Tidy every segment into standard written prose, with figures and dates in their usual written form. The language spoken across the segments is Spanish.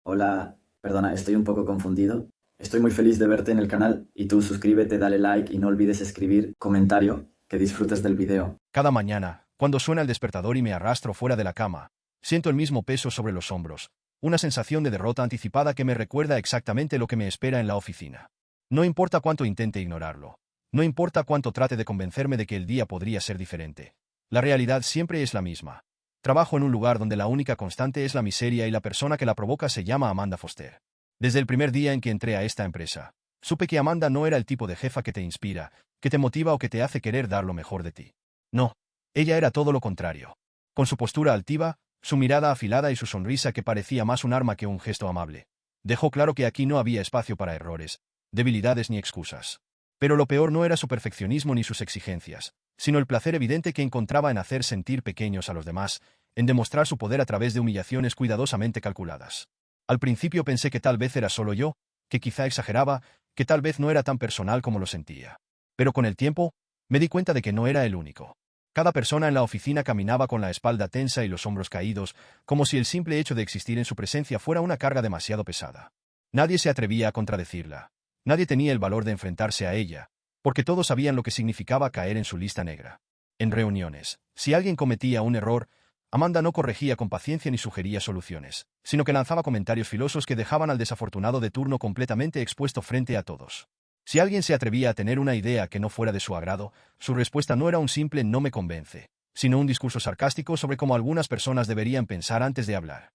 Hola, perdona, estoy un poco confundido. Estoy muy feliz de verte en el canal y tú suscríbete, dale like y no olvides escribir comentario, que disfrutes del video. Cada mañana, cuando suena el despertador y me arrastro fuera de la cama, siento el mismo peso sobre los hombros, una sensación de derrota anticipada que me recuerda exactamente lo que me espera en la oficina. No importa cuánto intente ignorarlo, no importa cuánto trate de convencerme de que el día podría ser diferente. La realidad siempre es la misma. Trabajo en un lugar donde la única constante es la miseria y la persona que la provoca se llama Amanda Foster. Desde el primer día en que entré a esta empresa, supe que Amanda no era el tipo de jefa que te inspira, que te motiva o que te hace querer dar lo mejor de ti. No, ella era todo lo contrario. Con su postura altiva, su mirada afilada y su sonrisa que parecía más un arma que un gesto amable. Dejó claro que aquí no había espacio para errores, debilidades ni excusas. Pero lo peor no era su perfeccionismo ni sus exigencias, sino el placer evidente que encontraba en hacer sentir pequeños a los demás, en demostrar su poder a través de humillaciones cuidadosamente calculadas. Al principio pensé que tal vez era solo yo, que quizá exageraba, que tal vez no era tan personal como lo sentía. Pero con el tiempo, me di cuenta de que no era el único. Cada persona en la oficina caminaba con la espalda tensa y los hombros caídos, como si el simple hecho de existir en su presencia fuera una carga demasiado pesada. Nadie se atrevía a contradecirla. Nadie tenía el valor de enfrentarse a ella, porque todos sabían lo que significaba caer en su lista negra. En reuniones, si alguien cometía un error, Amanda no corregía con paciencia ni sugería soluciones, sino que lanzaba comentarios filosos que dejaban al desafortunado de turno completamente expuesto frente a todos. Si alguien se atrevía a tener una idea que no fuera de su agrado, su respuesta no era un simple no me convence, sino un discurso sarcástico sobre cómo algunas personas deberían pensar antes de hablar.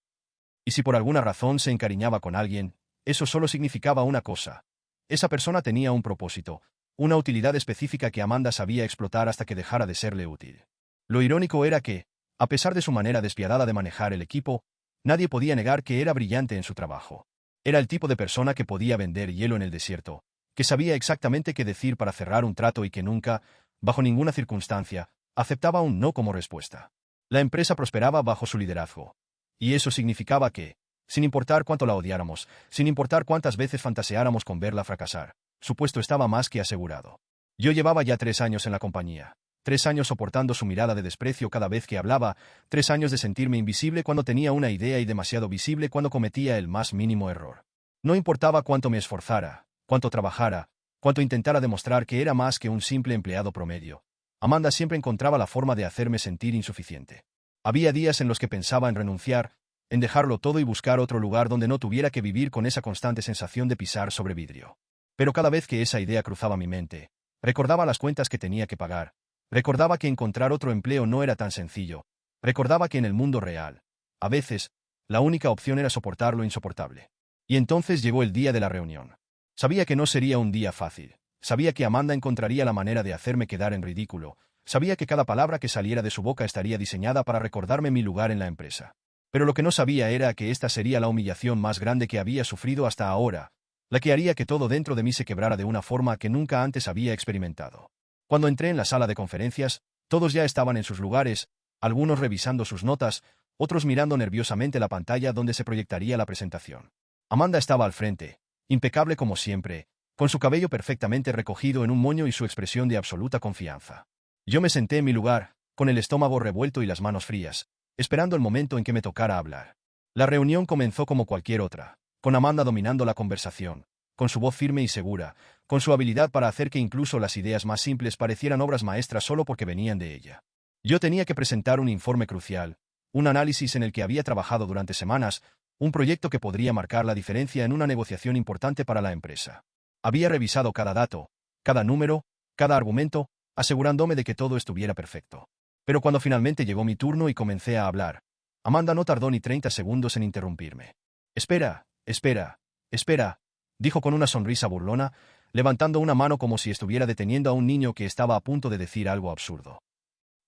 Y si por alguna razón se encariñaba con alguien, eso solo significaba una cosa. Esa persona tenía un propósito, una utilidad específica que Amanda sabía explotar hasta que dejara de serle útil. Lo irónico era que, a pesar de su manera despiadada de manejar el equipo, nadie podía negar que era brillante en su trabajo. Era el tipo de persona que podía vender hielo en el desierto, que sabía exactamente qué decir para cerrar un trato y que nunca, bajo ninguna circunstancia, aceptaba un no como respuesta. La empresa prosperaba bajo su liderazgo. Y eso significaba que, sin importar cuánto la odiáramos, sin importar cuántas veces fantaseáramos con verla fracasar, su puesto estaba más que asegurado. Yo llevaba ya 3 años en la compañía. 3 años soportando su mirada de desprecio cada vez que hablaba, 3 años de sentirme invisible cuando tenía una idea y demasiado visible cuando cometía el más mínimo error. No importaba cuánto me esforzara, cuánto trabajara, cuánto intentara demostrar que era más que un simple empleado promedio. Amanda siempre encontraba la forma de hacerme sentir insuficiente. Había días en los que pensaba en renunciar, en dejarlo todo y buscar otro lugar donde no tuviera que vivir con esa constante sensación de pisar sobre vidrio. Pero cada vez que esa idea cruzaba mi mente, recordaba las cuentas que tenía que pagar, recordaba que encontrar otro empleo no era tan sencillo, recordaba que en el mundo real, a veces, la única opción era soportar lo insoportable. Y entonces llegó el día de la reunión. Sabía que no sería un día fácil, sabía que Amanda encontraría la manera de hacerme quedar en ridículo, sabía que cada palabra que saliera de su boca estaría diseñada para recordarme mi lugar en la empresa. Pero lo que no sabía era que esta sería la humillación más grande que había sufrido hasta ahora, la que haría que todo dentro de mí se quebrara de una forma que nunca antes había experimentado. Cuando entré en la sala de conferencias, todos ya estaban en sus lugares, algunos revisando sus notas, otros mirando nerviosamente la pantalla donde se proyectaría la presentación. Amanda estaba al frente, impecable como siempre, con su cabello perfectamente recogido en un moño y su expresión de absoluta confianza. Yo me senté en mi lugar, con el estómago revuelto y las manos frías, esperando el momento en que me tocara hablar. La reunión comenzó como cualquier otra, con Amanda dominando la conversación, con su voz firme y segura, con su habilidad para hacer que incluso las ideas más simples parecieran obras maestras solo porque venían de ella. Yo tenía que presentar un informe crucial, un análisis en el que había trabajado durante semanas, un proyecto que podría marcar la diferencia en una negociación importante para la empresa. Había revisado cada dato, cada número, cada argumento, asegurándome de que todo estuviera perfecto. Pero cuando finalmente llegó mi turno y comencé a hablar, Amanda no tardó ni 30 segundos en interrumpirme. Espera, espera, espera, dijo con una sonrisa burlona, levantando una mano como si estuviera deteniendo a un niño que estaba a punto de decir algo absurdo.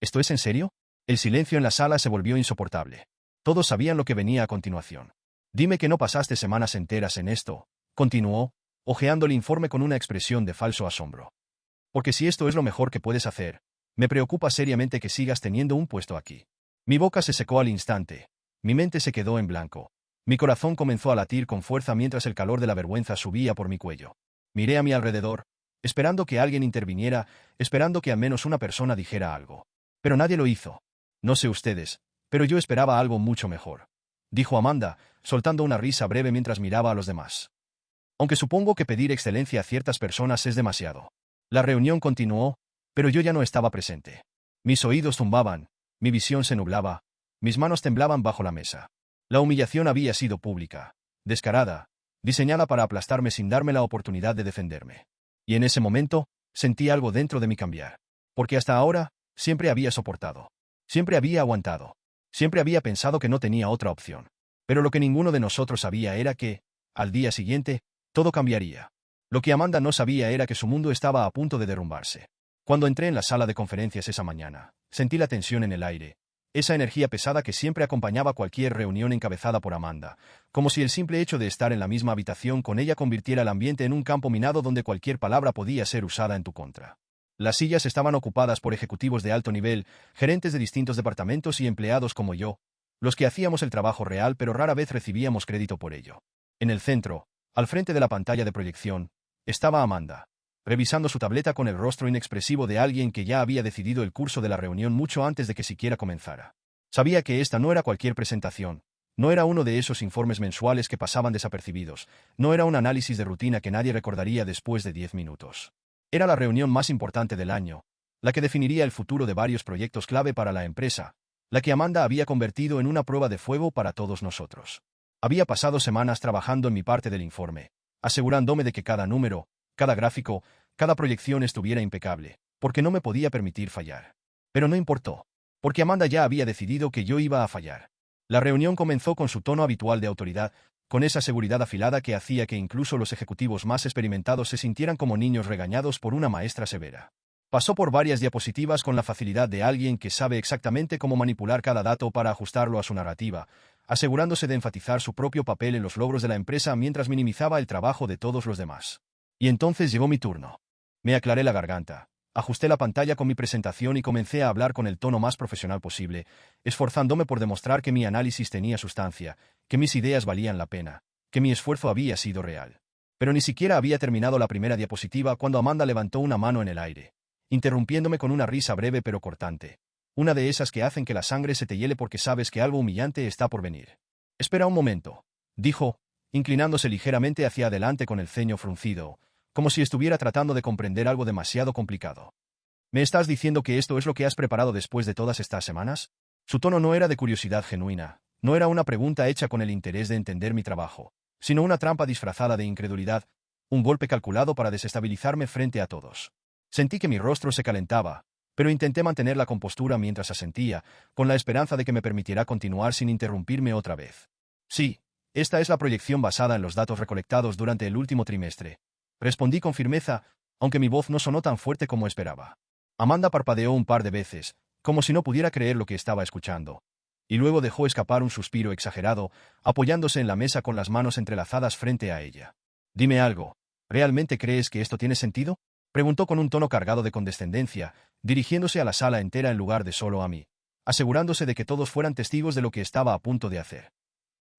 ¿Esto es en serio? El silencio en la sala se volvió insoportable. Todos sabían lo que venía a continuación. Dime que no pasaste semanas enteras en esto, continuó, hojeando el informe con una expresión de falso asombro. Porque si esto es lo mejor que puedes hacer, me preocupa seriamente que sigas teniendo un puesto aquí. Mi boca se secó al instante. Mi mente se quedó en blanco. Mi corazón comenzó a latir con fuerza mientras el calor de la vergüenza subía por mi cuello. Miré a mi alrededor, esperando que alguien interviniera, esperando que al menos una persona dijera algo. Pero nadie lo hizo. No sé ustedes, pero yo esperaba algo mucho mejor. dijo Amanda, soltando una risa breve mientras miraba a los demás. Aunque supongo que pedir excelencia a ciertas personas es demasiado. La reunión continuó, pero yo ya no estaba presente. Mis oídos zumbaban, mi visión se nublaba, mis manos temblaban bajo la mesa. La humillación había sido pública, descarada, diseñada para aplastarme sin darme la oportunidad de defenderme. Y en ese momento, sentí algo dentro de mí cambiar. Porque hasta ahora, siempre había soportado. Siempre había aguantado. Siempre había pensado que no tenía otra opción. Pero lo que ninguno de nosotros sabía era que, al día siguiente, todo cambiaría. Lo que Amanda no sabía era que su mundo estaba a punto de derrumbarse. Cuando entré en la sala de conferencias esa mañana, sentí la tensión en el aire, esa energía pesada que siempre acompañaba cualquier reunión encabezada por Amanda, como si el simple hecho de estar en la misma habitación con ella convirtiera el ambiente en un campo minado donde cualquier palabra podía ser usada en tu contra. Las sillas estaban ocupadas por ejecutivos de alto nivel, gerentes de distintos departamentos y empleados como yo, los que hacíamos el trabajo real pero rara vez recibíamos crédito por ello. En el centro, al frente de la pantalla de proyección, estaba Amanda, revisando su tableta con el rostro inexpresivo de alguien que ya había decidido el curso de la reunión mucho antes de que siquiera comenzara. Sabía que esta no era cualquier presentación, no era uno de esos informes mensuales que pasaban desapercibidos, no era un análisis de rutina que nadie recordaría después de 10 minutos. Era la reunión más importante del año, la que definiría el futuro de varios proyectos clave para la empresa, la que Amanda había convertido en una prueba de fuego para todos nosotros. Había pasado semanas trabajando en mi parte del informe, asegurándome de que cada número, cada gráfico, cada proyección estuviera impecable, porque no me podía permitir fallar. Pero no importó, porque Amanda ya había decidido que yo iba a fallar. La reunión comenzó con su tono habitual de autoridad, con esa seguridad afilada que hacía que incluso los ejecutivos más experimentados se sintieran como niños regañados por una maestra severa. Pasó por varias diapositivas con la facilidad de alguien que sabe exactamente cómo manipular cada dato para ajustarlo a su narrativa, asegurándose de enfatizar su propio papel en los logros de la empresa mientras minimizaba el trabajo de todos los demás. Y entonces llegó mi turno. Me aclaré la garganta, ajusté la pantalla con mi presentación y comencé a hablar con el tono más profesional posible, esforzándome por demostrar que mi análisis tenía sustancia, que mis ideas valían la pena, que mi esfuerzo había sido real. Pero ni siquiera había terminado la primera diapositiva cuando Amanda levantó una mano en el aire, interrumpiéndome con una risa breve pero cortante. Una de esas que hacen que la sangre se te hiele porque sabes que algo humillante está por venir. Espera un momento, dijo, inclinándose ligeramente hacia adelante con el ceño fruncido, como si estuviera tratando de comprender algo demasiado complicado. ¿Me estás diciendo que esto es lo que has preparado después de todas estas semanas? Su tono no era de curiosidad genuina, no era una pregunta hecha con el interés de entender mi trabajo, sino una trampa disfrazada de incredulidad, un golpe calculado para desestabilizarme frente a todos. Sentí que mi rostro se calentaba, pero intenté mantener la compostura mientras asentía, con la esperanza de que me permitiera continuar sin interrumpirme otra vez. Sí, esta es la proyección basada en los datos recolectados durante el último trimestre. Respondí con firmeza, aunque mi voz no sonó tan fuerte como esperaba. Amanda parpadeó un par de veces, como si no pudiera creer lo que estaba escuchando, y luego dejó escapar un suspiro exagerado, apoyándose en la mesa con las manos entrelazadas frente a ella. Dime algo, ¿realmente crees que esto tiene sentido? Preguntó con un tono cargado de condescendencia, dirigiéndose a la sala entera en lugar de solo a mí, asegurándose de que todos fueran testigos de lo que estaba a punto de hacer.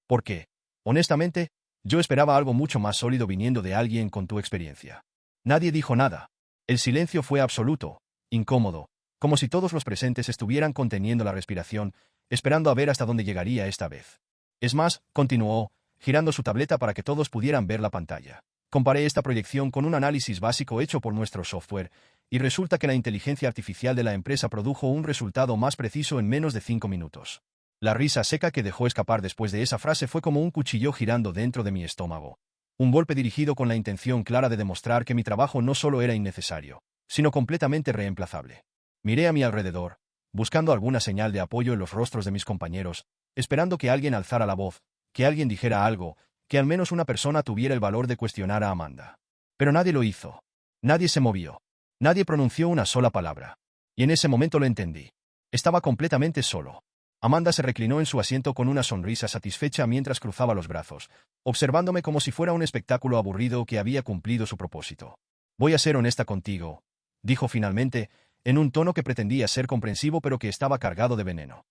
¿Por qué? Honestamente, yo esperaba algo mucho más sólido viniendo de alguien con tu experiencia. Nadie dijo nada. El silencio fue absoluto, incómodo, como si todos los presentes estuvieran conteniendo la respiración, esperando a ver hasta dónde llegaría esta vez. Es más, continuó, girando su tableta para que todos pudieran ver la pantalla. Comparé esta proyección con un análisis básico hecho por nuestro software, y resulta que la inteligencia artificial de la empresa produjo un resultado más preciso en menos de 5 minutos. La risa seca que dejó escapar después de esa frase fue como un cuchillo girando dentro de mi estómago. Un golpe dirigido con la intención clara de demostrar que mi trabajo no solo era innecesario, sino completamente reemplazable. Miré a mi alrededor, buscando alguna señal de apoyo en los rostros de mis compañeros, esperando que alguien alzara la voz, que alguien dijera algo, que al menos una persona tuviera el valor de cuestionar a Amanda. Pero nadie lo hizo. Nadie se movió. Nadie pronunció una sola palabra. Y en ese momento lo entendí. Estaba completamente solo. Amanda se reclinó en su asiento con una sonrisa satisfecha mientras cruzaba los brazos, observándome como si fuera un espectáculo aburrido que había cumplido su propósito. Voy a ser honesta contigo, dijo finalmente, en un tono que pretendía ser comprensivo pero que estaba cargado de veneno.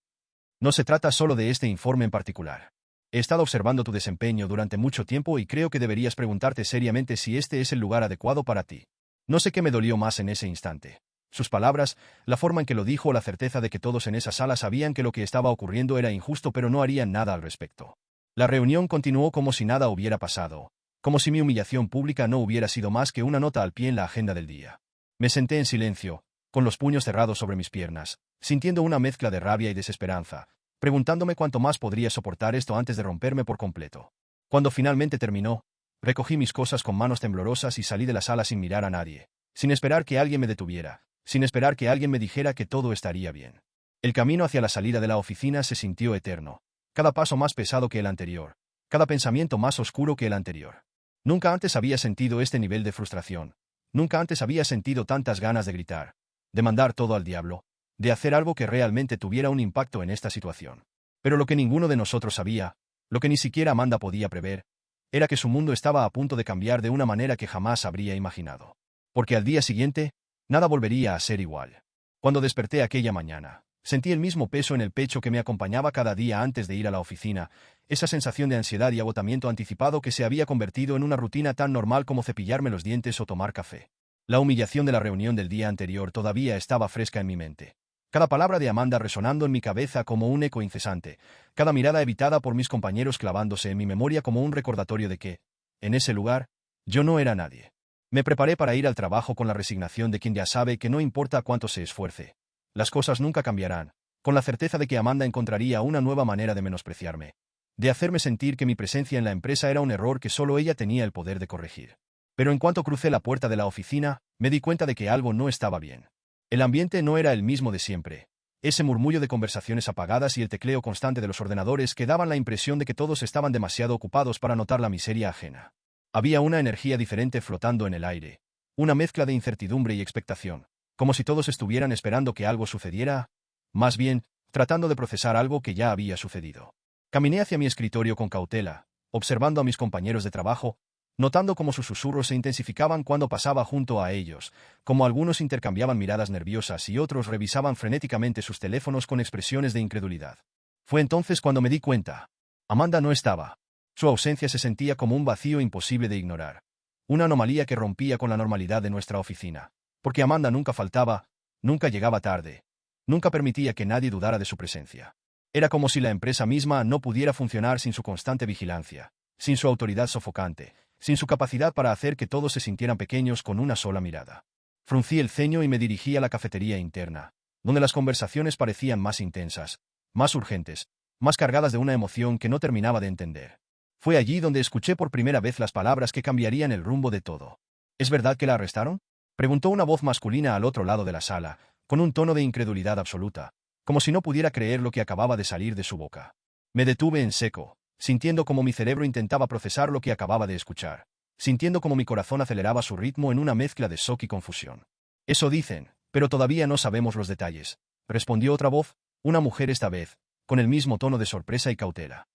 No se trata solo de este informe en particular. He estado observando tu desempeño durante mucho tiempo y creo que deberías preguntarte seriamente si este es el lugar adecuado para ti. No sé qué me dolió más en ese instante. Sus palabras, la forma en que lo dijo, la certeza de que todos en esa sala sabían que lo que estaba ocurriendo era injusto pero no harían nada al respecto. La reunión continuó como si nada hubiera pasado, como si mi humillación pública no hubiera sido más que una nota al pie en la agenda del día. Me senté en silencio, con los puños cerrados sobre mis piernas, sintiendo una mezcla de rabia y desesperanza, preguntándome cuánto más podría soportar esto antes de romperme por completo. Cuando finalmente terminó, recogí mis cosas con manos temblorosas y salí de la sala sin mirar a nadie, sin esperar que alguien me detuviera, sin esperar que alguien me dijera que todo estaría bien. El camino hacia la salida de la oficina se sintió eterno, cada paso más pesado que el anterior, cada pensamiento más oscuro que el anterior. Nunca antes había sentido este nivel de frustración, nunca antes había sentido tantas ganas de gritar, de mandar todo al diablo, de hacer algo que realmente tuviera un impacto en esta situación. Pero lo que ninguno de nosotros sabía, lo que ni siquiera Amanda podía prever, era que su mundo estaba a punto de cambiar de una manera que jamás habría imaginado. Porque al día siguiente, nada volvería a ser igual. Cuando desperté aquella mañana, sentí el mismo peso en el pecho que me acompañaba cada día antes de ir a la oficina, esa sensación de ansiedad y agotamiento anticipado que se había convertido en una rutina tan normal como cepillarme los dientes o tomar café. La humillación de la reunión del día anterior todavía estaba fresca en mi mente. Cada palabra de Amanda resonando en mi cabeza como un eco incesante, cada mirada evitada por mis compañeros clavándose en mi memoria como un recordatorio de que, en ese lugar, yo no era nadie. Me preparé para ir al trabajo con la resignación de quien ya sabe que no importa cuánto se esfuerce, las cosas nunca cambiarán, con la certeza de que Amanda encontraría una nueva manera de menospreciarme, de hacerme sentir que mi presencia en la empresa era un error que solo ella tenía el poder de corregir. Pero en cuanto crucé la puerta de la oficina, me di cuenta de que algo no estaba bien. El ambiente no era el mismo de siempre. Ese murmullo de conversaciones apagadas y el tecleo constante de los ordenadores que daban la impresión de que todos estaban demasiado ocupados para notar la miseria ajena. Había una energía diferente flotando en el aire, una mezcla de incertidumbre y expectación, como si todos estuvieran esperando que algo sucediera, más bien, tratando de procesar algo que ya había sucedido. Caminé hacia mi escritorio con cautela, observando a mis compañeros de trabajo, notando cómo sus susurros se intensificaban cuando pasaba junto a ellos, como algunos intercambiaban miradas nerviosas y otros revisaban frenéticamente sus teléfonos con expresiones de incredulidad. Fue entonces cuando me di cuenta. Amanda no estaba. Su ausencia se sentía como un vacío imposible de ignorar. Una anomalía que rompía con la normalidad de nuestra oficina. Porque Amanda nunca faltaba, nunca llegaba tarde, nunca permitía que nadie dudara de su presencia. Era como si la empresa misma no pudiera funcionar sin su constante vigilancia, sin su autoridad sofocante, sin su capacidad para hacer que todos se sintieran pequeños con una sola mirada. Fruncí el ceño y me dirigí a la cafetería interna, donde las conversaciones parecían más intensas, más urgentes, más cargadas de una emoción que no terminaba de entender. Fue allí donde escuché por primera vez las palabras que cambiarían el rumbo de todo. ¿Es verdad que la arrestaron?, preguntó una voz masculina al otro lado de la sala, con un tono de incredulidad absoluta, como si no pudiera creer lo que acababa de salir de su boca. Me detuve en seco, sintiendo como mi cerebro intentaba procesar lo que acababa de escuchar, sintiendo como mi corazón aceleraba su ritmo en una mezcla de shock y confusión. Eso dicen, pero todavía no sabemos los detalles, respondió otra voz, una mujer esta vez, con el mismo tono de sorpresa y cautela.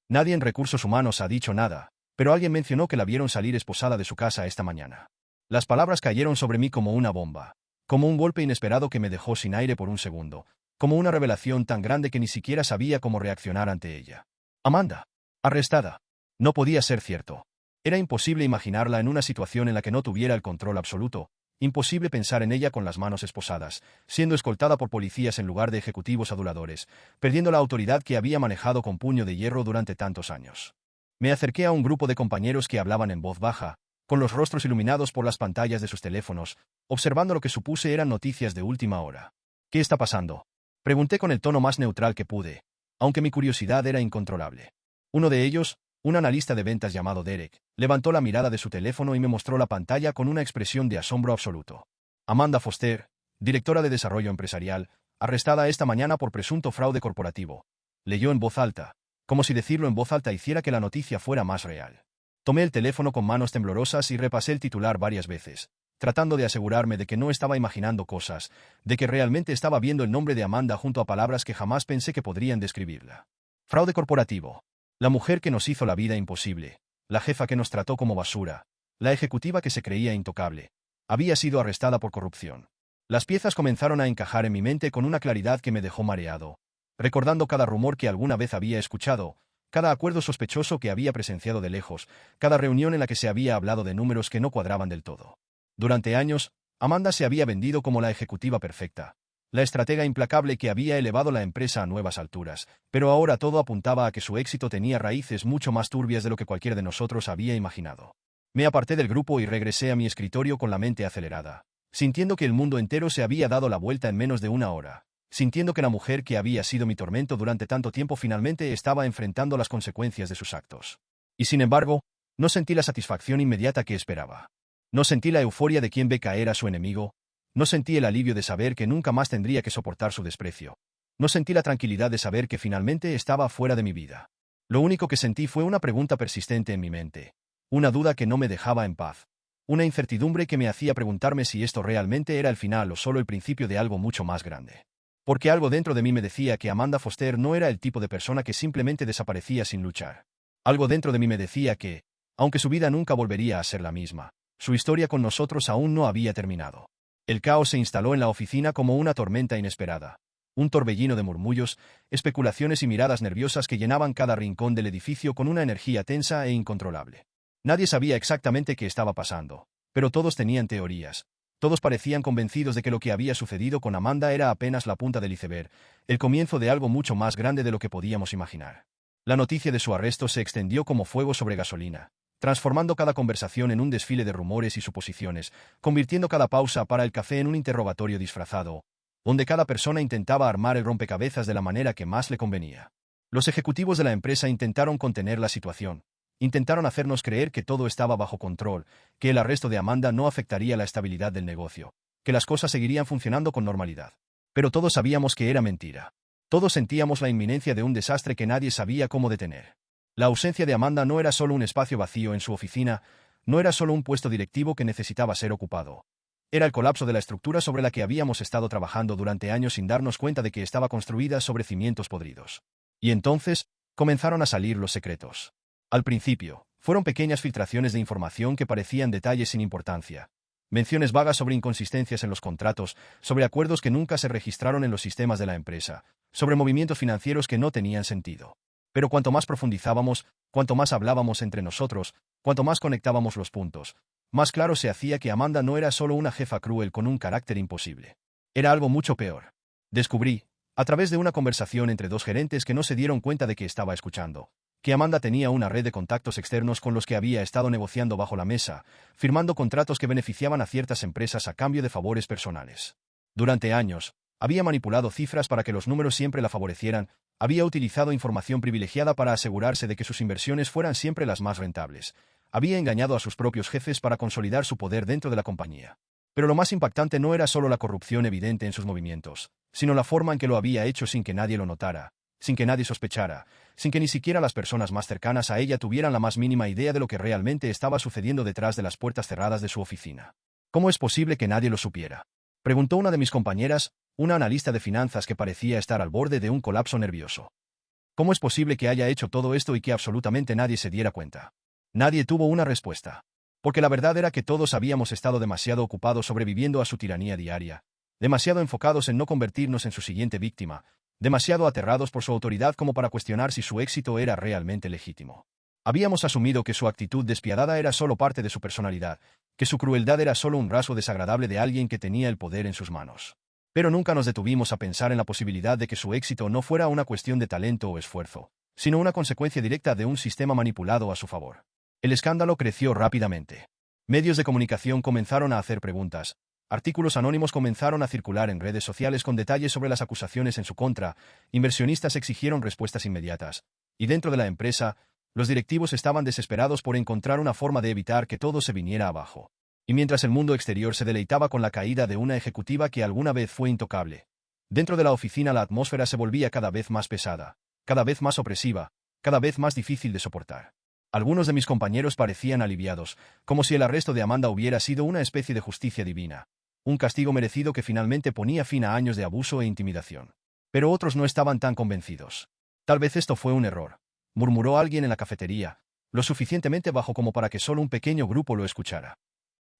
Nadie en recursos humanos ha dicho nada, pero alguien mencionó que la vieron salir esposada de su casa esta mañana. Las palabras cayeron sobre mí como una bomba, como un golpe inesperado que me dejó sin aire por un segundo, como una revelación tan grande que ni siquiera sabía cómo reaccionar ante ella. Amanda. Arrestada. No podía ser cierto. Era imposible imaginarla en una situación en la que no tuviera el control absoluto, imposible pensar en ella con las manos esposadas, siendo escoltada por policías en lugar de ejecutivos aduladores, perdiendo la autoridad que había manejado con puño de hierro durante tantos años. Me acerqué a un grupo de compañeros que hablaban en voz baja, con los rostros iluminados por las pantallas de sus teléfonos, observando lo que supuse eran noticias de última hora. ¿Qué está pasando?, pregunté con el tono más neutral que pude, aunque mi curiosidad era incontrolable. Uno de ellos, un analista de ventas llamado Derek, levantó la mirada de su teléfono y me mostró la pantalla con una expresión de asombro absoluto. Amanda Foster, directora de desarrollo empresarial, arrestada esta mañana por presunto fraude corporativo. Leyó en voz alta, como si decirlo en voz alta hiciera que la noticia fuera más real. Tomé el teléfono con manos temblorosas y repasé el titular varias veces, tratando de asegurarme de que no estaba imaginando cosas, de que realmente estaba viendo el nombre de Amanda junto a palabras que jamás pensé que podrían describirla. Fraude corporativo. La mujer que nos hizo la vida imposible, la jefa que nos trató como basura, la ejecutiva que se creía intocable, había sido arrestada por corrupción. Las piezas comenzaron a encajar en mi mente con una claridad que me dejó mareado, recordando cada rumor que alguna vez había escuchado, cada acuerdo sospechoso que había presenciado de lejos, cada reunión en la que se había hablado de números que no cuadraban del todo. Durante años, Amanda se había vendido como la ejecutiva perfecta, la estratega implacable que había elevado la empresa a nuevas alturas, pero ahora todo apuntaba a que su éxito tenía raíces mucho más turbias de lo que cualquiera de nosotros había imaginado. Me aparté del grupo y regresé a mi escritorio con la mente acelerada, sintiendo que el mundo entero se había dado la vuelta en menos de una hora, sintiendo que la mujer que había sido mi tormento durante tanto tiempo finalmente estaba enfrentando las consecuencias de sus actos. Y sin embargo, no sentí la satisfacción inmediata que esperaba. No sentí la euforia de quien ve caer a su enemigo. No sentí el alivio de saber que nunca más tendría que soportar su desprecio. No sentí la tranquilidad de saber que finalmente estaba fuera de mi vida. Lo único que sentí fue una pregunta persistente en mi mente. Una duda que no me dejaba en paz. Una incertidumbre que me hacía preguntarme si esto realmente era el final o solo el principio de algo mucho más grande. Porque algo dentro de mí me decía que Amanda Foster no era el tipo de persona que simplemente desaparecía sin luchar. Algo dentro de mí me decía que, aunque su vida nunca volvería a ser la misma, su historia con nosotros aún no había terminado. El caos se instaló en la oficina como una tormenta inesperada. Un torbellino de murmullos, especulaciones y miradas nerviosas que llenaban cada rincón del edificio con una energía tensa e incontrolable. Nadie sabía exactamente qué estaba pasando, pero todos tenían teorías. Todos parecían convencidos de que lo que había sucedido con Amanda era apenas la punta del iceberg, el comienzo de algo mucho más grande de lo que podíamos imaginar. La noticia de su arresto se extendió como fuego sobre gasolina, transformando cada conversación en un desfile de rumores y suposiciones, convirtiendo cada pausa para el café en un interrogatorio disfrazado, donde cada persona intentaba armar el rompecabezas de la manera que más le convenía. Los ejecutivos de la empresa intentaron contener la situación, intentaron hacernos creer que todo estaba bajo control, que el arresto de Amanda no afectaría la estabilidad del negocio, que las cosas seguirían funcionando con normalidad. Pero todos sabíamos que era mentira. Todos sentíamos la inminencia de un desastre que nadie sabía cómo detener. La ausencia de Amanda no era solo un espacio vacío en su oficina, no era solo un puesto directivo que necesitaba ser ocupado. Era el colapso de la estructura sobre la que habíamos estado trabajando durante años sin darnos cuenta de que estaba construida sobre cimientos podridos. Y entonces, comenzaron a salir los secretos. Al principio, fueron pequeñas filtraciones de información que parecían detalles sin importancia. Menciones vagas sobre inconsistencias en los contratos, sobre acuerdos que nunca se registraron en los sistemas de la empresa, sobre movimientos financieros que no tenían sentido. Pero cuanto más profundizábamos, cuanto más hablábamos entre nosotros, cuanto más conectábamos los puntos, más claro se hacía que Amanda no era solo una jefa cruel con un carácter imposible. Era algo mucho peor. Descubrí, a través de una conversación entre dos gerentes que no se dieron cuenta de que estaba escuchando, que Amanda tenía una red de contactos externos con los que había estado negociando bajo la mesa, firmando contratos que beneficiaban a ciertas empresas a cambio de favores personales. Durante años, había manipulado cifras para que los números siempre la favorecieran, había utilizado información privilegiada para asegurarse de que sus inversiones fueran siempre las más rentables, había engañado a sus propios jefes para consolidar su poder dentro de la compañía. Pero lo más impactante no era solo la corrupción evidente en sus movimientos, sino la forma en que lo había hecho sin que nadie lo notara, sin que nadie sospechara, sin que ni siquiera las personas más cercanas a ella tuvieran la más mínima idea de lo que realmente estaba sucediendo detrás de las puertas cerradas de su oficina. ¿Cómo es posible que nadie lo supiera?, preguntó una de mis compañeras, una analista de finanzas que parecía estar al borde de un colapso nervioso. ¿Cómo es posible que haya hecho todo esto y que absolutamente nadie se diera cuenta? Nadie tuvo una respuesta. Porque la verdad era que todos habíamos estado demasiado ocupados sobreviviendo a su tiranía diaria, demasiado enfocados en no convertirnos en su siguiente víctima, demasiado aterrados por su autoridad como para cuestionar si su éxito era realmente legítimo. Habíamos asumido que su actitud despiadada era solo parte de su personalidad, que su crueldad era solo un rasgo desagradable de alguien que tenía el poder en sus manos. Pero nunca nos detuvimos a pensar en la posibilidad de que su éxito no fuera una cuestión de talento o esfuerzo, sino una consecuencia directa de un sistema manipulado a su favor. El escándalo creció rápidamente. Medios de comunicación comenzaron a hacer preguntas. Artículos anónimos comenzaron a circular en redes sociales con detalles sobre las acusaciones en su contra, inversionistas exigieron respuestas inmediatas, y dentro de la empresa, los directivos estaban desesperados por encontrar una forma de evitar que todo se viniera abajo. Y mientras el mundo exterior se deleitaba con la caída de una ejecutiva que alguna vez fue intocable, dentro de la oficina la atmósfera se volvía cada vez más pesada, cada vez más opresiva, cada vez más difícil de soportar. Algunos de mis compañeros parecían aliviados, como si el arresto de Amanda hubiera sido una especie de justicia divina, un castigo merecido que finalmente ponía fin a años de abuso e intimidación. Pero otros no estaban tan convencidos. Tal vez esto fue un error, murmuró alguien en la cafetería, lo suficientemente bajo como para que solo un pequeño grupo lo escuchara.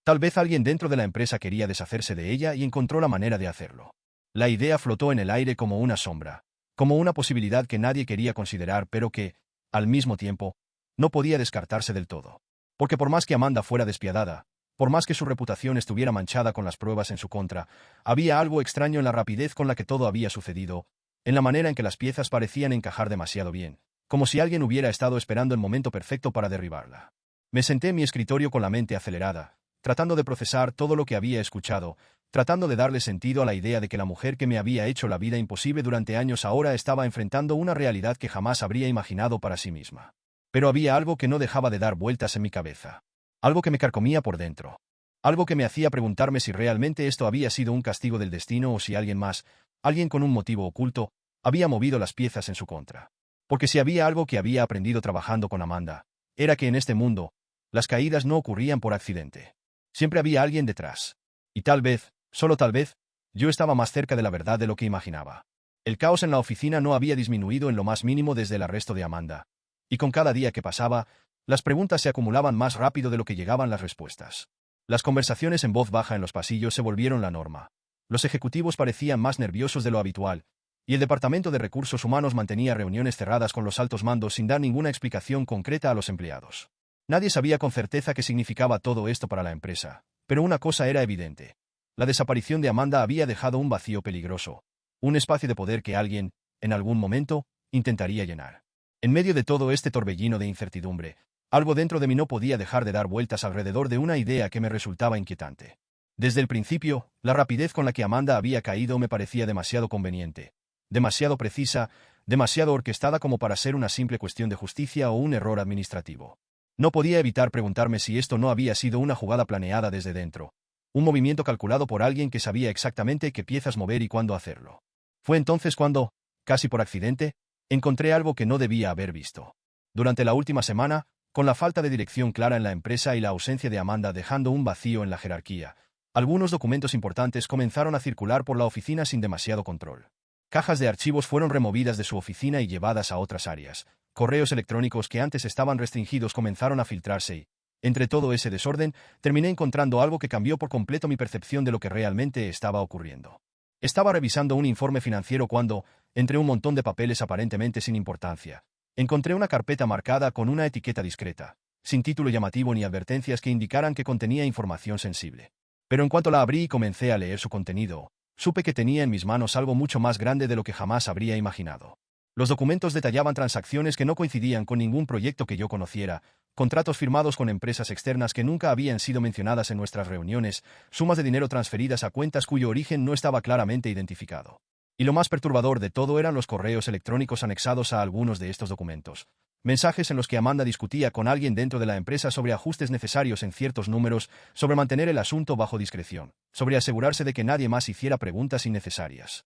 Tal vez alguien dentro de la empresa quería deshacerse de ella y encontró la manera de hacerlo. La idea flotó en el aire como una sombra, como una posibilidad que nadie quería considerar pero que, al mismo tiempo, no podía descartarse del todo. Porque por más que Amanda fuera despiadada, Por más que su reputación estuviera manchada con las pruebas en su contra, había algo extraño en la rapidez con la que todo había sucedido, en la manera en que las piezas parecían encajar demasiado bien, como si alguien hubiera estado esperando el momento perfecto para derribarla. Me senté en mi escritorio con la mente acelerada, tratando de procesar todo lo que había escuchado, tratando de darle sentido a la idea de que la mujer que me había hecho la vida imposible durante años ahora estaba enfrentando una realidad que jamás habría imaginado para sí misma. Pero había algo que no dejaba de dar vueltas en mi cabeza. Algo que me carcomía por dentro. Algo que me hacía preguntarme si realmente esto había sido un castigo del destino o si alguien más, alguien con un motivo oculto, había movido las piezas en su contra. Porque si había algo que había aprendido trabajando con Amanda, era que en este mundo, las caídas no ocurrían por accidente. Siempre había alguien detrás. Y tal vez, solo tal vez, yo estaba más cerca de la verdad de lo que imaginaba. El caos en la oficina no había disminuido en lo más mínimo desde el arresto de Amanda. Y con cada día que pasaba, las preguntas se acumulaban más rápido de lo que llegaban las respuestas. Las conversaciones en voz baja en los pasillos se volvieron la norma. Los ejecutivos parecían más nerviosos de lo habitual, y el Departamento de Recursos Humanos mantenía reuniones cerradas con los altos mandos sin dar ninguna explicación concreta a los empleados. Nadie sabía con certeza qué significaba todo esto para la empresa, pero una cosa era evidente. La desaparición de Amanda había dejado un vacío peligroso, un espacio de poder que alguien, en algún momento, intentaría llenar. En medio de todo este torbellino de incertidumbre, algo dentro de mí no podía dejar de dar vueltas alrededor de una idea que me resultaba inquietante. Desde el principio, la rapidez con la que Amanda había caído me parecía demasiado conveniente, demasiado precisa, demasiado orquestada como para ser una simple cuestión de justicia o un error administrativo. No podía evitar preguntarme si esto no había sido una jugada planeada desde dentro, un movimiento calculado por alguien que sabía exactamente qué piezas mover y cuándo hacerlo. Fue entonces cuando, casi por accidente, encontré algo que no debía haber visto. Durante la última semana, con la falta de dirección clara en la empresa y la ausencia de Amanda dejando un vacío en la jerarquía, algunos documentos importantes comenzaron a circular por la oficina sin demasiado control. Cajas de archivos fueron removidas de su oficina y llevadas a otras áreas. Correos electrónicos que antes estaban restringidos comenzaron a filtrarse y, entre todo ese desorden, terminé encontrando algo que cambió por completo mi percepción de lo que realmente estaba ocurriendo. Estaba revisando un informe financiero cuando, entre un montón de papeles aparentemente sin importancia, encontré una carpeta marcada con una etiqueta discreta, sin título llamativo ni advertencias que indicaran que contenía información sensible. Pero en cuanto la abrí y comencé a leer su contenido, supe que tenía en mis manos algo mucho más grande de lo que jamás habría imaginado. Los documentos detallaban transacciones que no coincidían con ningún proyecto que yo conociera, contratos firmados con empresas externas que nunca habían sido mencionadas en nuestras reuniones, sumas de dinero transferidas a cuentas cuyo origen no estaba claramente identificado. Y lo más perturbador de todo eran los correos electrónicos anexados a algunos de estos documentos. Mensajes en los que Amanda discutía con alguien dentro de la empresa sobre ajustes necesarios en ciertos números, sobre mantener el asunto bajo discreción, sobre asegurarse de que nadie más hiciera preguntas innecesarias.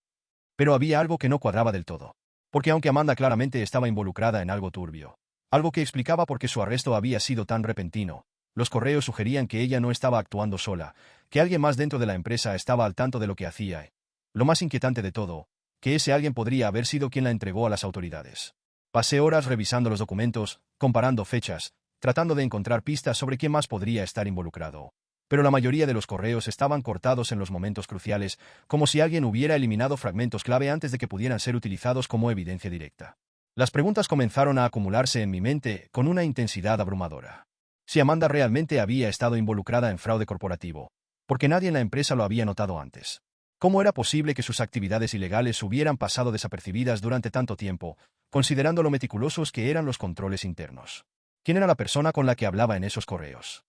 Pero había algo que no cuadraba del todo. Porque aunque Amanda claramente estaba involucrada en algo turbio, algo que explicaba por qué su arresto había sido tan repentino, los correos sugerían que ella no estaba actuando sola, que alguien más dentro de la empresa estaba al tanto de lo que hacía. Lo más inquietante de todo, que ese alguien podría haber sido quien la entregó a las autoridades. Pasé horas revisando los documentos, comparando fechas, tratando de encontrar pistas sobre quién más podría estar involucrado. Pero la mayoría de los correos estaban cortados en los momentos cruciales, como si alguien hubiera eliminado fragmentos clave antes de que pudieran ser utilizados como evidencia directa. Las preguntas comenzaron a acumularse en mi mente con una intensidad abrumadora. Si Amanda realmente había estado involucrada en fraude corporativo, porque nadie en la empresa lo había notado antes. ¿Cómo era posible que sus actividades ilegales hubieran pasado desapercibidas durante tanto tiempo, considerando lo meticulosos que eran los controles internos? ¿Quién era la persona con la que hablaba en esos correos?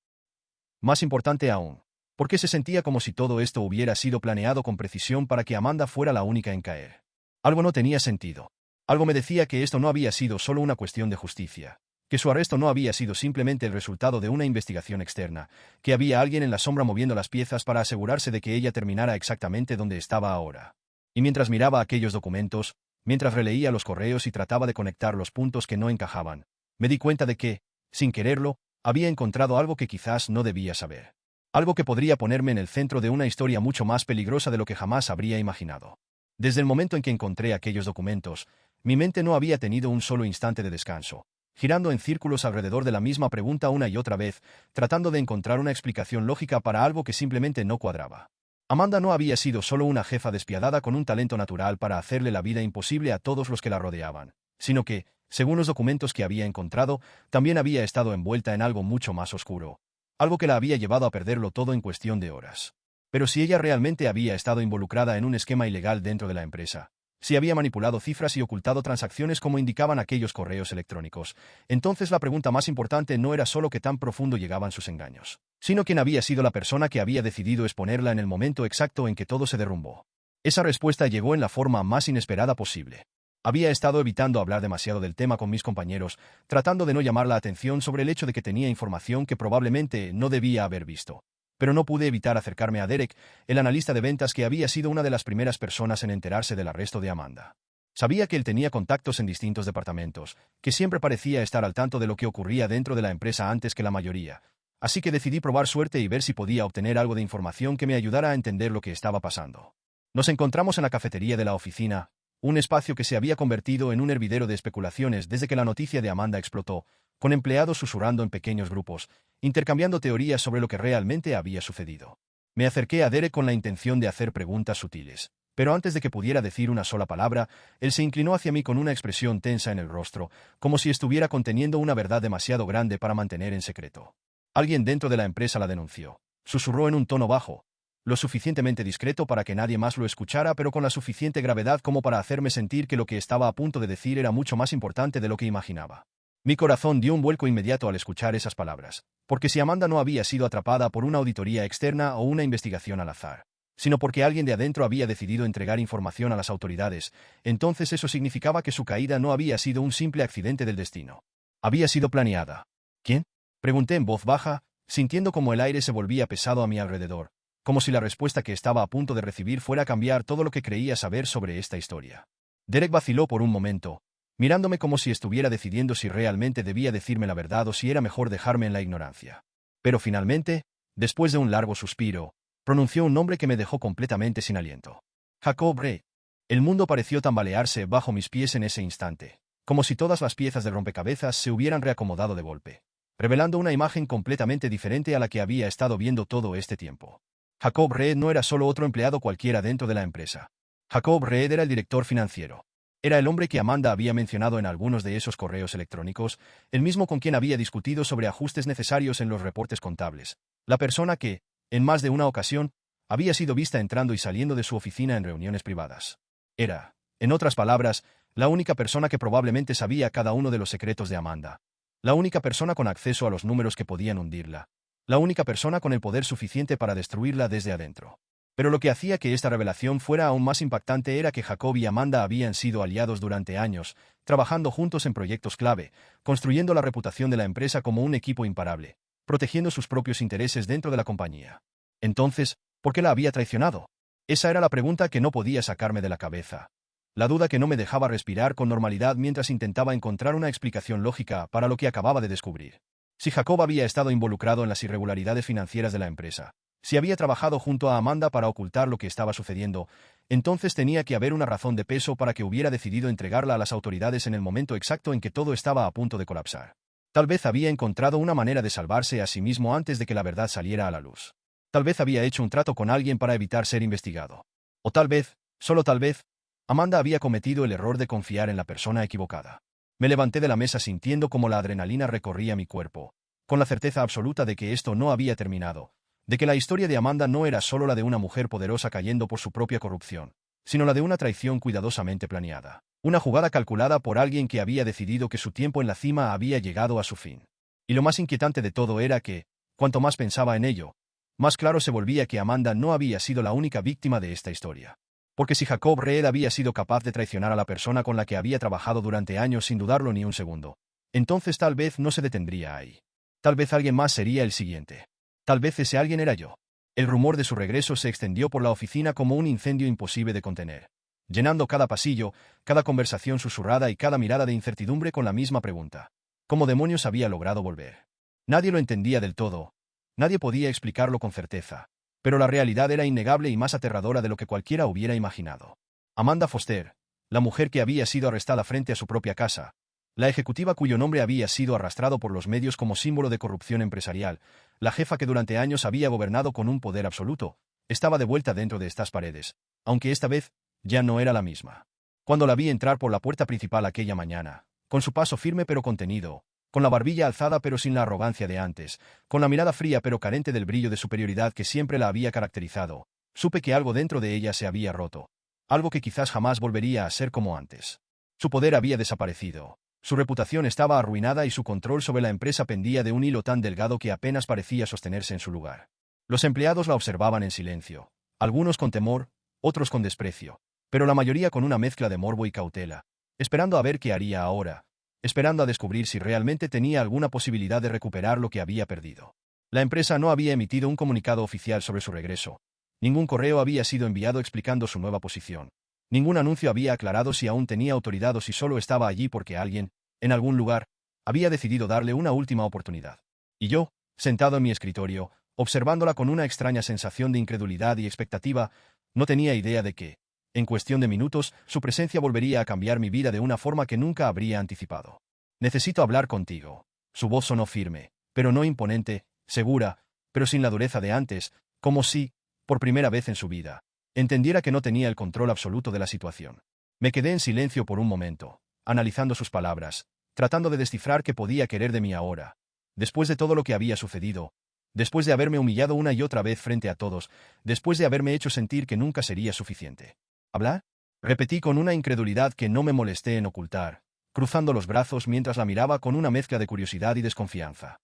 Más importante aún, ¿por qué se sentía como si todo esto hubiera sido planeado con precisión para que Amanda fuera la única en caer? Algo no tenía sentido. Algo me decía que esto no había sido solo una cuestión de justicia, que su arresto no había sido simplemente el resultado de una investigación externa, que había alguien en la sombra moviendo las piezas para asegurarse de que ella terminara exactamente donde estaba ahora. Y mientras miraba aquellos documentos, mientras releía los correos y trataba de conectar los puntos que no encajaban, me di cuenta de que, sin quererlo, había encontrado algo que quizás no debía saber. Algo que podría ponerme en el centro de una historia mucho más peligrosa de lo que jamás habría imaginado. Desde el momento en que encontré aquellos documentos, mi mente no había tenido un solo instante de descanso, girando en círculos alrededor de la misma pregunta una y otra vez, tratando de encontrar una explicación lógica para algo que simplemente no cuadraba. Amanda no había sido solo una jefa despiadada con un talento natural para hacerle la vida imposible a todos los que la rodeaban, sino que, según los documentos que había encontrado, también había estado envuelta en algo mucho más oscuro. algo que la había llevado a perderlo todo en cuestión de horas. Pero si ella realmente había estado involucrada en un esquema ilegal dentro de la empresa, si había manipulado cifras y ocultado transacciones como indicaban aquellos correos electrónicos, entonces la pregunta más importante no era solo qué tan profundo llegaban sus engaños, sino quién había sido la persona que había decidido exponerla en el momento exacto en que todo se derrumbó. Esa respuesta llegó en la forma más inesperada posible. Había estado evitando hablar demasiado del tema con mis compañeros, tratando de no llamar la atención sobre el hecho de que tenía información que probablemente no debía haber visto. Pero no pude evitar acercarme a Derek, el analista de ventas que había sido una de las primeras personas en enterarse del arresto de Amanda. Sabía que él tenía contactos en distintos departamentos, que siempre parecía estar al tanto de lo que ocurría dentro de la empresa antes que la mayoría, así que decidí probar suerte y ver si podía obtener algo de información que me ayudara a entender lo que estaba pasando. Nos encontramos en la cafetería de la oficina, un espacio que se había convertido en un hervidero de especulaciones desde que la noticia de Amanda explotó, con empleados susurrando en pequeños grupos, intercambiando teorías sobre lo que realmente había sucedido. Me acerqué a Derek con la intención de hacer preguntas sutiles, pero antes de que pudiera decir una sola palabra, él se inclinó hacia mí con una expresión tensa en el rostro, como si estuviera conteniendo una verdad demasiado grande para mantener en secreto. Alguien dentro de la empresa la denunció. Susurró en un tono bajo, lo suficientemente discreto para que nadie más lo escuchara, pero con la suficiente gravedad como para hacerme sentir que lo que estaba a punto de decir era mucho más importante de lo que imaginaba. Mi corazón dio un vuelco inmediato al escuchar esas palabras, porque si Amanda no había sido atrapada por una auditoría externa o una investigación al azar, sino porque alguien de adentro había decidido entregar información a las autoridades, entonces eso significaba que su caída no había sido un simple accidente del destino. Había sido planeada. ¿Quién? Pregunté en voz baja, sintiendo como el aire se volvía pesado a mi alrededor, como si la respuesta que estaba a punto de recibir fuera a cambiar todo lo que creía saber sobre esta historia. Derek vaciló por un momento, mirándome como si estuviera decidiendo si realmente debía decirme la verdad o si era mejor dejarme en la ignorancia. Pero finalmente, después de un largo suspiro, pronunció un nombre que me dejó completamente sin aliento. Jacob Reed. El mundo pareció tambalearse bajo mis pies en ese instante, como si todas las piezas de rompecabezas se hubieran reacomodado de golpe, revelando una imagen completamente diferente a la que había estado viendo todo este tiempo. Jacob Reed no era solo otro empleado cualquiera dentro de la empresa. Jacob Reed era el director financiero. Era el hombre que Amanda había mencionado en algunos de esos correos electrónicos, el mismo con quien había discutido sobre ajustes necesarios en los reportes contables. La persona que, en más de una ocasión, había sido vista entrando y saliendo de su oficina en reuniones privadas. Era, en otras palabras, la única persona que probablemente sabía cada uno de los secretos de Amanda. La única persona con acceso a los números que podían hundirla. La única persona con el poder suficiente para destruirla desde adentro. Pero lo que hacía que esta revelación fuera aún más impactante era que Jacob y Amanda habían sido aliados durante años, trabajando juntos en proyectos clave, construyendo la reputación de la empresa como un equipo imparable, protegiendo sus propios intereses dentro de la compañía. Entonces, ¿por qué la había traicionado? Esa era la pregunta que no podía sacarme de la cabeza. La duda que no me dejaba respirar con normalidad mientras intentaba encontrar una explicación lógica para lo que acababa de descubrir. Si Jacob había estado involucrado en las irregularidades financieras de la empresa, si había trabajado junto a Amanda para ocultar lo que estaba sucediendo, entonces tenía que haber una razón de peso para que hubiera decidido entregarla a las autoridades en el momento exacto en que todo estaba a punto de colapsar. Tal vez había encontrado una manera de salvarse a sí mismo antes de que la verdad saliera a la luz. Tal vez había hecho un trato con alguien para evitar ser investigado. O tal vez, solo tal vez, Amanda había cometido el error de confiar en la persona equivocada. Me levanté de la mesa sintiendo como la adrenalina recorría mi cuerpo, con la certeza absoluta de que esto no había terminado, de que la historia de Amanda no era solo la de una mujer poderosa cayendo por su propia corrupción, sino la de una traición cuidadosamente planeada, una jugada calculada por alguien que había decidido que su tiempo en la cima había llegado a su fin. Y lo más inquietante de todo era que, cuanto más pensaba en ello, más claro se volvía que Amanda no había sido la única víctima de esta historia. Porque si Jacob Reed había sido capaz de traicionar a la persona con la que había trabajado durante años sin dudarlo ni un segundo, entonces tal vez no se detendría ahí. Tal vez alguien más sería el siguiente. Tal vez ese alguien era yo. El rumor de su regreso se extendió por la oficina como un incendio imposible de contener, llenando cada pasillo, cada conversación susurrada y cada mirada de incertidumbre con la misma pregunta. ¿Cómo demonios había logrado volver? Nadie lo entendía del todo. Nadie podía explicarlo con certeza. Pero la realidad era innegable y más aterradora de lo que cualquiera hubiera imaginado. Amanda Foster, la mujer que había sido arrestada frente a su propia casa, la ejecutiva cuyo nombre había sido arrastrado por los medios como símbolo de corrupción empresarial, la jefa que durante años había gobernado con un poder absoluto, estaba de vuelta dentro de estas paredes, aunque esta vez ya no era la misma. Cuando la vi entrar por la puerta principal aquella mañana, con su paso firme pero contenido, con la barbilla alzada pero sin la arrogancia de antes, con la mirada fría pero carente del brillo de superioridad que siempre la había caracterizado. Supe que algo dentro de ella se había roto, algo que quizás jamás volvería a ser como antes. Su poder había desaparecido, su reputación estaba arruinada y su control sobre la empresa pendía de un hilo tan delgado que apenas parecía sostenerse en su lugar. Los empleados la observaban en silencio, algunos con temor, otros con desprecio, pero la mayoría con una mezcla de morbo y cautela, esperando a ver qué haría ahora, esperando a descubrir si realmente tenía alguna posibilidad de recuperar lo que había perdido. La empresa no había emitido un comunicado oficial sobre su regreso. Ningún correo había sido enviado explicando su nueva posición. Ningún anuncio había aclarado si aún tenía autoridad o si solo estaba allí porque alguien, en algún lugar, había decidido darle una última oportunidad. Y yo, sentado en mi escritorio, observándola con una extraña sensación de incredulidad y expectativa, no tenía idea de que, en cuestión de minutos, su presencia volvería a cambiar mi vida de una forma que nunca habría anticipado. Necesito hablar contigo. Su voz sonó firme, pero no imponente, segura, pero sin la dureza de antes, como si, por primera vez en su vida, entendiera que no tenía el control absoluto de la situación. Me quedé en silencio por un momento, analizando sus palabras, tratando de descifrar qué podía querer de mí ahora. Después de todo lo que había sucedido, después de haberme humillado una y otra vez frente a todos, después de haberme hecho sentir que nunca sería suficiente. ¿Hablar? Repetí con una incredulidad que no me molesté en ocultar, cruzando los brazos mientras la miraba con una mezcla de curiosidad y desconfianza.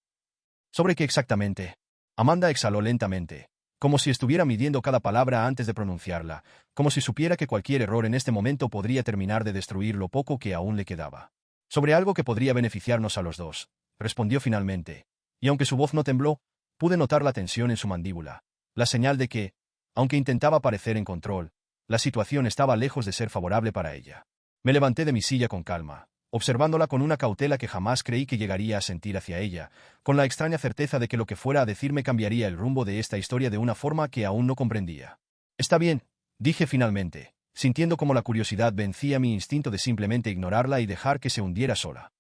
¿Sobre qué exactamente? Amanda exhaló lentamente, como si estuviera midiendo cada palabra antes de pronunciarla, como si supiera que cualquier error en este momento podría terminar de destruir lo poco que aún le quedaba. Sobre algo que podría beneficiarnos a los dos, respondió finalmente, y aunque su voz no tembló, pude notar la tensión en su mandíbula, la señal de que, aunque intentaba parecer en control, la situación estaba lejos de ser favorable para ella. Me levanté de mi silla con calma, observándola con una cautela que jamás creí que llegaría a sentir hacia ella, con la extraña certeza de que lo que fuera a decirme cambiaría el rumbo de esta historia de una forma que aún no comprendía. Está bien, dije finalmente, sintiendo como la curiosidad vencía mi instinto de simplemente ignorarla y dejar que se hundiera sola.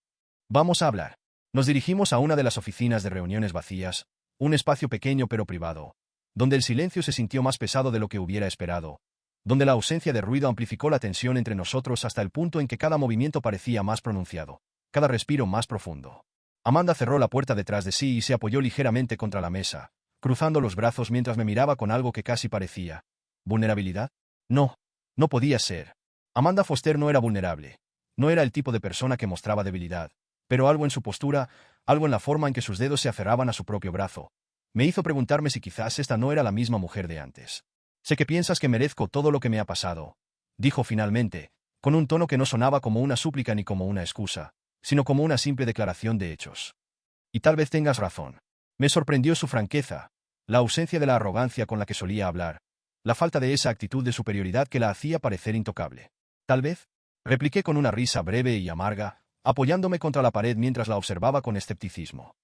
Vamos a hablar. Nos dirigimos a una de las oficinas de reuniones vacías, un espacio pequeño pero privado, donde el silencio se sintió más pesado de lo que hubiera esperado, donde la ausencia de ruido amplificó la tensión entre nosotros hasta el punto en que cada movimiento parecía más pronunciado, cada respiro más profundo. Amanda cerró la puerta detrás de sí y se apoyó ligeramente contra la mesa, cruzando los brazos mientras me miraba con algo que casi parecía ¿vulnerabilidad? No, no podía ser. Amanda Foster no era vulnerable. No era el tipo de persona que mostraba debilidad, pero algo en su postura, algo en la forma en que sus dedos se aferraban a su propio brazo, me hizo preguntarme si quizás esta no era la misma mujer de antes. Sé que piensas que merezco todo lo que me ha pasado, dijo finalmente, con un tono que no sonaba como una súplica ni como una excusa, sino como una simple declaración de hechos. Y tal vez tengas razón. Me sorprendió su franqueza, la ausencia de la arrogancia con la que solía hablar, la falta de esa actitud de superioridad que la hacía parecer intocable. Tal vez, repliqué con una risa breve y amarga, apoyándome contra la pared mientras la observaba con escepticismo.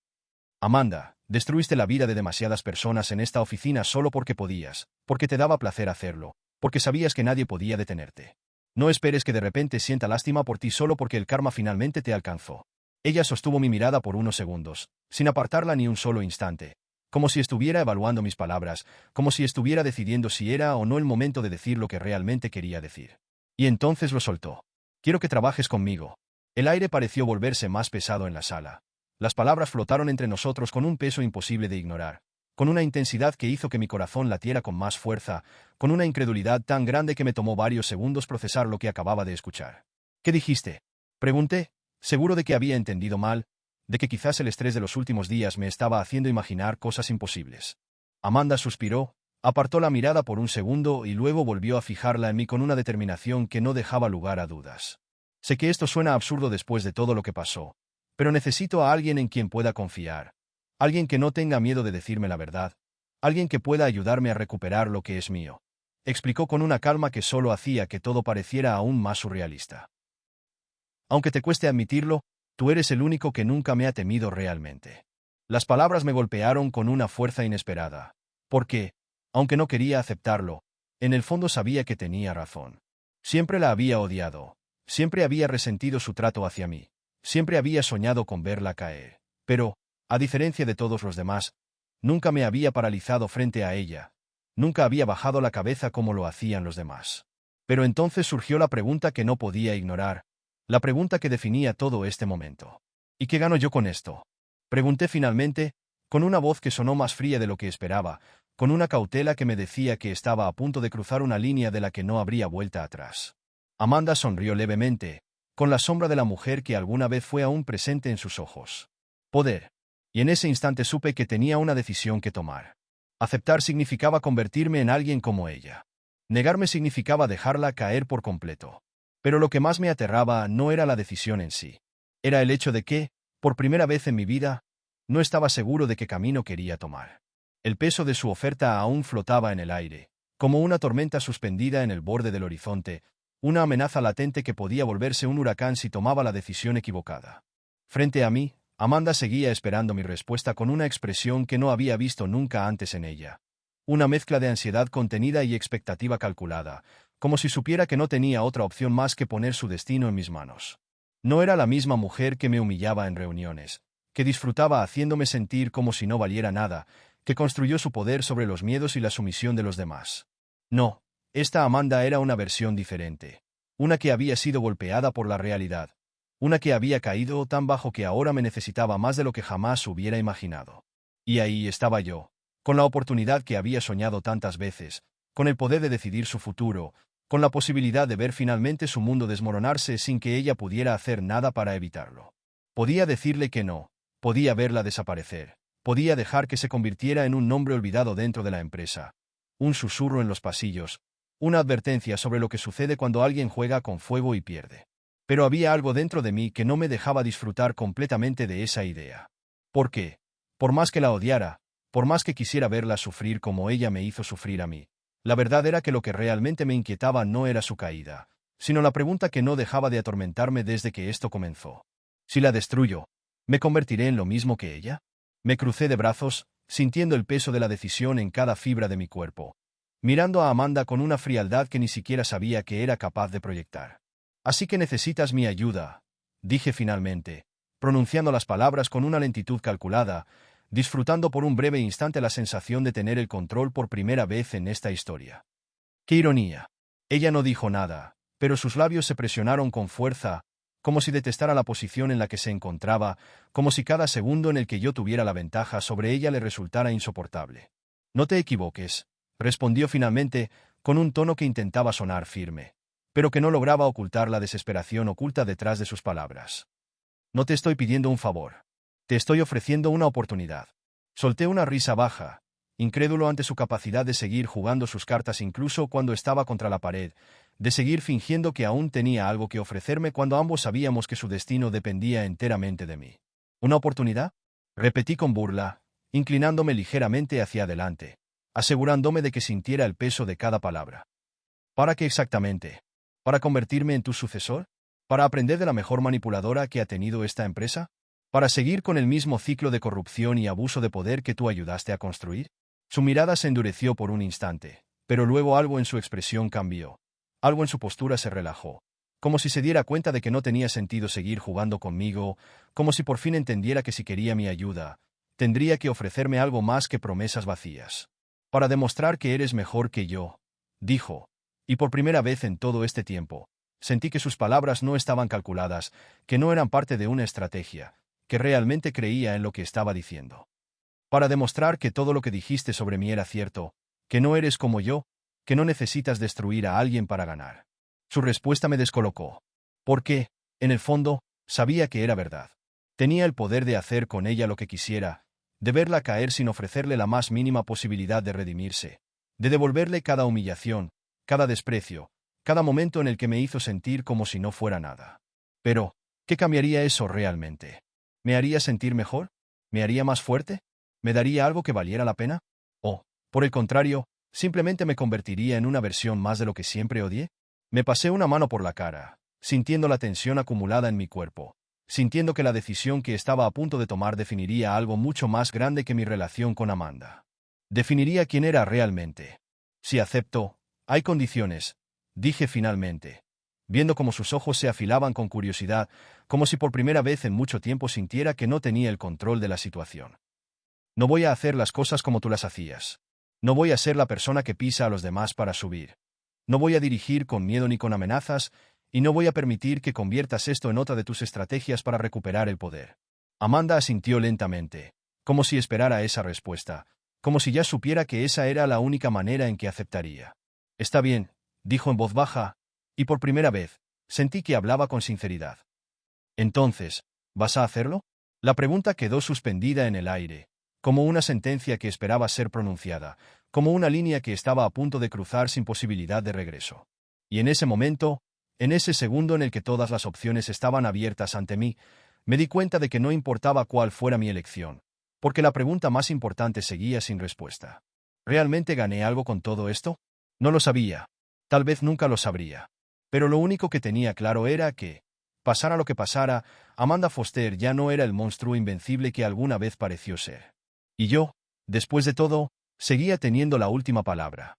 Amanda, destruiste la vida de demasiadas personas en esta oficina solo porque podías, porque te daba placer hacerlo, porque sabías que nadie podía detenerte. No esperes que de repente sienta lástima por ti solo porque el karma finalmente te alcanzó. Ella sostuvo mi mirada por unos segundos, sin apartarla ni un solo instante, como si estuviera evaluando mis palabras, como si estuviera decidiendo si era o no el momento de decir lo que realmente quería decir. Y entonces lo soltó. Quiero que trabajes conmigo. El aire pareció volverse más pesado en la sala. Las palabras flotaron entre nosotros con un peso imposible de ignorar, con una intensidad que hizo que mi corazón latiera con más fuerza, con una incredulidad tan grande que me tomó varios segundos procesar lo que acababa de escuchar. ¿Qué dijiste? Pregunté, seguro de que había entendido mal, de que quizás el estrés de los últimos días me estaba haciendo imaginar cosas imposibles. Amanda suspiró, apartó la mirada por un segundo y luego volvió a fijarla en mí con una determinación que no dejaba lugar a dudas. Sé que esto suena absurdo después de todo lo que pasó, pero necesito a alguien en quien pueda confiar, alguien que no tenga miedo de decirme la verdad, alguien que pueda ayudarme a recuperar lo que es mío, explicó con una calma que solo hacía que todo pareciera aún más surrealista. Aunque te cueste admitirlo, tú eres el único que nunca me ha temido realmente. Las palabras me golpearon con una fuerza inesperada, porque, aunque no quería aceptarlo, en el fondo sabía que tenía razón. Siempre la había odiado, siempre había resentido su trato hacia mí. Siempre había soñado con verla caer, pero, a diferencia de todos los demás, nunca me había paralizado frente a ella, nunca había bajado la cabeza como lo hacían los demás. Pero entonces surgió la pregunta que no podía ignorar, la pregunta que definía todo este momento. ¿Y qué gano yo con esto? Pregunté finalmente, con una voz que sonó más fría de lo que esperaba, con una cautela que me decía que estaba a punto de cruzar una línea de la que no habría vuelta atrás. Amanda sonrió levemente, con la sombra de la mujer que alguna vez fue aún presente en sus ojos. Poder. Y en ese instante supe que tenía una decisión que tomar. Aceptar significaba convertirme en alguien como ella. Negarme significaba dejarla caer por completo. Pero lo que más me aterraba no era la decisión en sí. Era el hecho de que, por primera vez en mi vida, no estaba seguro de qué camino quería tomar. El peso de su oferta aún flotaba en el aire, como una tormenta suspendida en el borde del horizonte, una amenaza latente que podía volverse un huracán si tomaba la decisión equivocada. Frente a mí, Amanda seguía esperando mi respuesta con una expresión que no había visto nunca antes en ella. Una mezcla de ansiedad contenida y expectativa calculada, como si supiera que no tenía otra opción más que poner su destino en mis manos. No era la misma mujer que me humillaba en reuniones, que disfrutaba haciéndome sentir como si no valiera nada, que construyó su poder sobre los miedos y la sumisión de los demás. No, esta Amanda era una versión diferente, una que había sido golpeada por la realidad, una que había caído tan bajo que ahora me necesitaba más de lo que jamás hubiera imaginado. Y ahí estaba yo, con la oportunidad que había soñado tantas veces, con el poder de decidir su futuro, con la posibilidad de ver finalmente su mundo desmoronarse sin que ella pudiera hacer nada para evitarlo. Podía decirle que no, podía verla desaparecer, podía dejar que se convirtiera en un nombre olvidado dentro de la empresa, un susurro en los pasillos, una advertencia sobre lo que sucede cuando alguien juega con fuego y pierde. Pero había algo dentro de mí que no me dejaba disfrutar completamente de esa idea. ¿Por qué? Por más que la odiara, por más que quisiera verla sufrir como ella me hizo sufrir a mí, la verdad era que lo que realmente me inquietaba no era su caída, sino la pregunta que no dejaba de atormentarme desde que esto comenzó. Si la destruyo, ¿me convertiré en lo mismo que ella? Me crucé de brazos, sintiendo el peso de la decisión en cada fibra de mi cuerpo, mirando a Amanda con una frialdad que ni siquiera sabía que era capaz de proyectar. Así que necesitas mi ayuda, dije finalmente, pronunciando las palabras con una lentitud calculada, disfrutando por un breve instante la sensación de tener el control por primera vez en esta historia. ¡Qué ironía! Ella no dijo nada, pero sus labios se presionaron con fuerza, como si detestara la posición en la que se encontraba, como si cada segundo en el que yo tuviera la ventaja sobre ella le resultara insoportable. No te equivoques, respondió finalmente, con un tono que intentaba sonar firme, pero que no lograba ocultar la desesperación oculta detrás de sus palabras. No te estoy pidiendo un favor. Te estoy ofreciendo una oportunidad. Solté una risa baja, incrédulo ante su capacidad de seguir jugando sus cartas incluso cuando estaba contra la pared, de seguir fingiendo que aún tenía algo que ofrecerme cuando ambos sabíamos que su destino dependía enteramente de mí. ¿Una oportunidad? Repetí con burla, inclinándome ligeramente hacia adelante, asegurándome de que sintiera el peso de cada palabra. ¿Para qué exactamente? ¿Para convertirme en tu sucesor? ¿Para aprender de la mejor manipuladora que ha tenido esta empresa? ¿Para seguir con el mismo ciclo de corrupción y abuso de poder que tú ayudaste a construir? Su mirada se endureció por un instante, pero luego algo en su expresión cambió. Algo en su postura se relajó, como si se diera cuenta de que no tenía sentido seguir jugando conmigo, como si por fin entendiera que si quería mi ayuda, tendría que ofrecerme algo más que promesas vacías. Para demostrar que eres mejor que yo, dijo, y por primera vez en todo este tiempo, sentí que sus palabras no estaban calculadas, que no eran parte de una estrategia, que realmente creía en lo que estaba diciendo. Para demostrar que todo lo que dijiste sobre mí era cierto, que no eres como yo, que no necesitas destruir a alguien para ganar. Su respuesta me descolocó. Porque, en el fondo, sabía que era verdad. Tenía el poder de hacer con ella lo que quisiera, de verla caer sin ofrecerle la más mínima posibilidad de redimirse, de devolverle cada humillación, cada desprecio, cada momento en el que me hizo sentir como si no fuera nada. Pero, ¿qué cambiaría eso realmente? ¿Me haría sentir mejor? ¿Me haría más fuerte? ¿Me daría algo que valiera la pena? ¿O, por el contrario, simplemente me convertiría en una versión más de lo que siempre odié? Me pasé una mano por la cara, sintiendo la tensión acumulada en mi cuerpo, sintiendo que la decisión que estaba a punto de tomar definiría algo mucho más grande que mi relación con Amanda. Definiría quién era realmente. Si acepto, hay condiciones, dije finalmente, viendo cómo sus ojos se afilaban con curiosidad, como si por primera vez en mucho tiempo sintiera que no tenía el control de la situación. No voy a hacer las cosas como tú las hacías. No voy a ser la persona que pisa a los demás para subir. No voy a dirigir con miedo ni con amenazas, y no voy a permitir que conviertas esto en otra de tus estrategias para recuperar el poder. Amanda asintió lentamente, como si esperara esa respuesta, como si ya supiera que esa era la única manera en que aceptaría. Está bien, dijo en voz baja, y por primera vez, sentí que hablaba con sinceridad. Entonces, ¿vas a hacerlo? La pregunta quedó suspendida en el aire, como una sentencia que esperaba ser pronunciada, como una línea que estaba a punto de cruzar sin posibilidad de regreso. Y en ese momento, en ese segundo en el que todas las opciones estaban abiertas ante mí, me di cuenta de que no importaba cuál fuera mi elección, porque la pregunta más importante seguía sin respuesta. ¿Realmente gané algo con todo esto? No lo sabía. Tal vez nunca lo sabría. Pero lo único que tenía claro era que, pasara lo que pasara, Amanda Foster ya no era el monstruo invencible que alguna vez pareció ser. Y yo, después de todo, seguía teniendo la última palabra.